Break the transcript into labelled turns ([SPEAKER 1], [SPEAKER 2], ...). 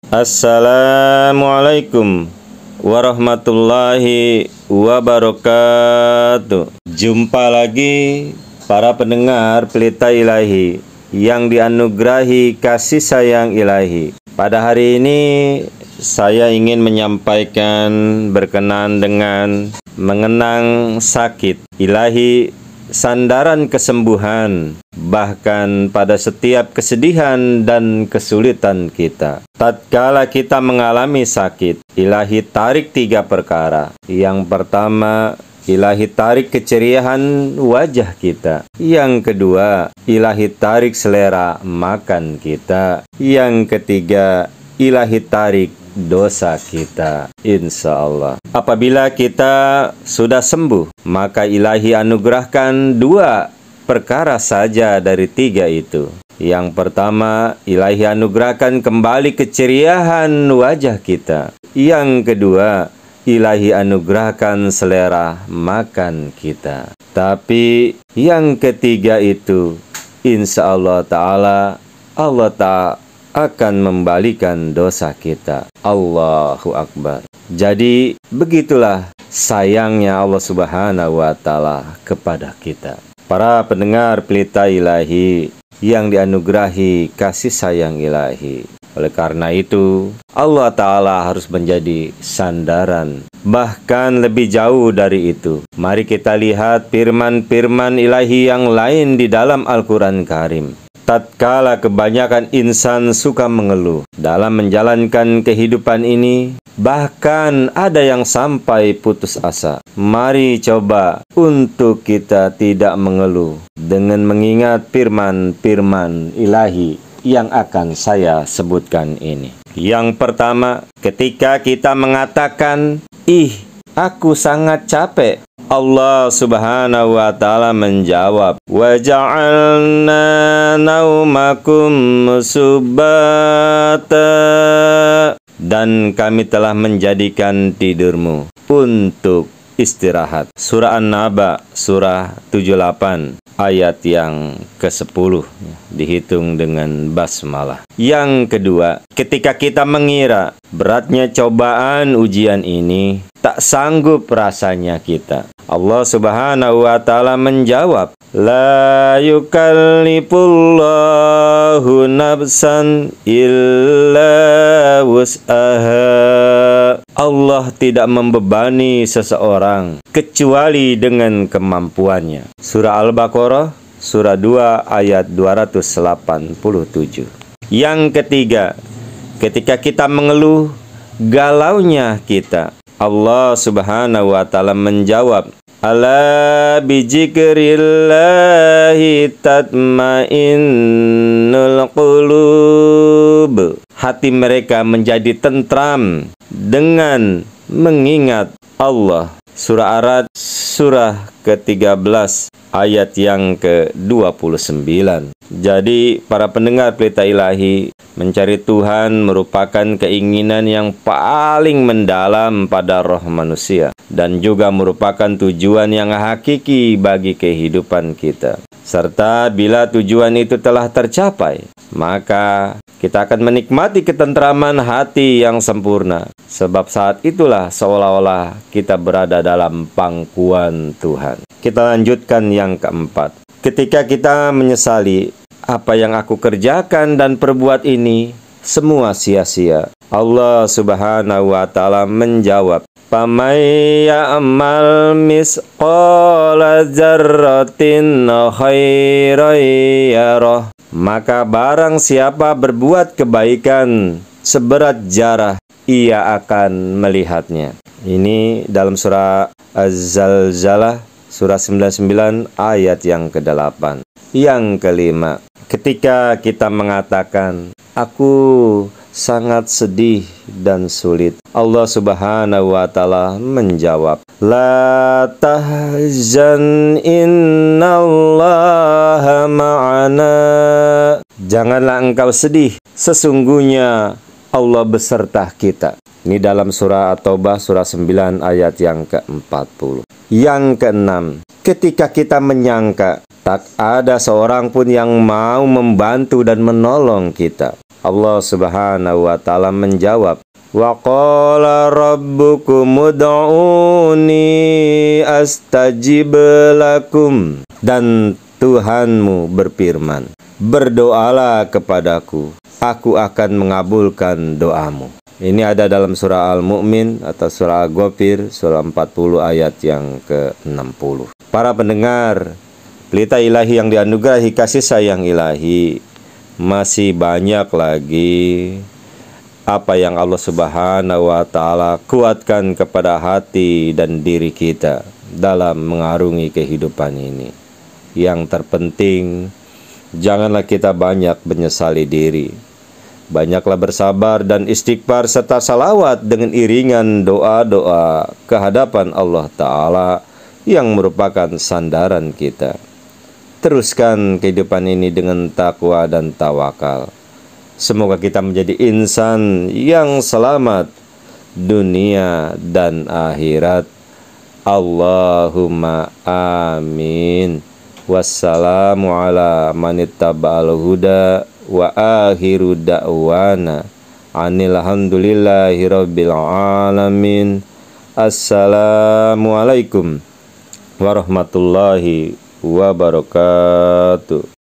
[SPEAKER 1] Assalamualaikum warahmatullahi wabarakatuh. Jumpa lagi para pendengar Pelita Ilahi yang dianugerahi kasih sayang ilahi. Pada hari ini saya ingin menyampaikan berkenaan dengan mengenang sakit ilahi, sandaran kesembuhan, bahkan pada setiap kesedihan dan kesulitan kita. Tatkala kita mengalami sakit, ilahi tarik 3 perkara. Yang pertama, ilahi tarik keceriaan wajah kita. Yang kedua, ilahi tarik selera makan kita. Yang ketiga, ilahi tarik dosa kita, insya Allah. Apabila kita sudah sembuh, maka ilahi anugerahkan 2 perkara saja dari 3 itu. Yang pertama, ilahi anugerahkan kembali keceriaan wajah kita. Yang kedua, ilahi anugerahkan selera makan kita. Tapi yang ketiga itu, insya Allah Ta'ala, Allah Ta'ala akan membalikan dosa kita. Allahu Akbar. Jadi begitulah sayangnya Allah Subhanahu wa Ta'ala kepada kita. Para pendengar Pelita Ilahi yang dianugerahi kasih sayang ilahi. Oleh karena itu, Allah Ta'ala harus menjadi sandaran. Bahkan lebih jauh dari itu, mari kita lihat firman-firman ilahi yang lain di dalam Al-Quran Karim. Tatkala kebanyakan insan suka mengeluh dalam menjalankan kehidupan ini, bahkan ada yang sampai putus asa. Mari coba untuk kita tidak mengeluh dengan mengingat firman-firman ilahi yang akan saya sebutkan ini. Yang pertama, ketika kita mengatakan, aku sangat capek, Allah Subhanahu wa Ta'ala menjawab, wa ja'alna naumakum subata, dan kami telah menjadikan tidurmu untuk istirahat. Surah An-Naba, surah 78, ayat yang ke-10, dihitung dengan basmalah. Yang kedua, ketika kita mengira beratnya cobaan ujian ini, tak sanggup rasanya kita, Allah Subhanahu wa Ta'ala menjawab, la yukallifullahu nafsan illa wus'aha. Allah tidak membebani seseorang kecuali dengan kemampuannya. Surah Al-Baqarah, surah 2 ayat 287. Yang ketiga, ketika kita mengeluh galaunya kita, Allah Subhanahu wa Ta'ala menjawab, ala bijikrillahi tatmainnul qulub. Hati mereka menjadi tentram dengan mengingat Allah. Surah Ar-Ra'd, surah ke-13, ayat yang ke-29. Jadi para pendengar Pelita Ilahi, mencari Tuhan merupakan keinginan yang paling mendalam pada roh manusia, dan juga merupakan tujuan yang hakiki bagi kehidupan kita. Serta bila tujuan itu telah tercapai, maka kita akan menikmati ketentraman hati yang sempurna. Sebab saat itulah seolah-olah kita berada dalam pangkuan Tuhan. Kita lanjutkan yang keempat. Ketika kita menyesali, apa yang aku kerjakan dan perbuat ini semua sia-sia, Allah Subhanahu wa Ta'ala menjawab, famay ya'mal misqala dzarratin khairan yarah. Maka barang siapa berbuat kebaikan seberat zarah, ia akan melihatnya. Ini dalam surah Az-Zalzalah, surah 99 ayat yang ke-8. Yang kelima, ketika kita mengatakan, aku sangat sedih dan sulit, Allah Subhanahu wa Ta'ala menjawab, la tahzan innallaha ma'ana. Janganlah engkau sedih, sesungguhnya Allah beserta kita. Ini dalam surah At-Taubah, surah 9 ayat yang ke-40. Yang keenam, ketika kita menyangka tak ada seorang pun yang mau membantu dan menolong kita. Allah Subhanahu wa taala menjawab, wa qala rabbukum ud'uni astajib lakum. Dan Tuhanmu berfirman, berdoalah kepadaku, aku akan mengabulkan doamu. Ini ada dalam surah Al-Mu'min atau surah Al-Ghafir, surah 40 ayat yang ke-60. Para pendengar, pelita ilahi yang dianugerahi kasih sayang ilahi, masih banyak lagi apa yang Allah Subhanahu wa taala kuatkan kepada hati dan diri kita dalam mengarungi kehidupan ini. Yang terpenting, janganlah kita banyak menyesali diri. Banyaklah bersabar dan istighfar serta salawat dengan iringan doa-doa kehadapan Allah Ta'ala yang merupakan sandaran kita. Teruskan kehidupan ini dengan takwa dan tawakal. Semoga kita menjadi insan yang selamat dunia dan akhirat. Allahumma amin. Wassalamu ala manittaba'al huda wa akhiru da'wana anilhamdulillahi rabbil alamin. Assalamualaikum warahmatullahi wabarakatuh.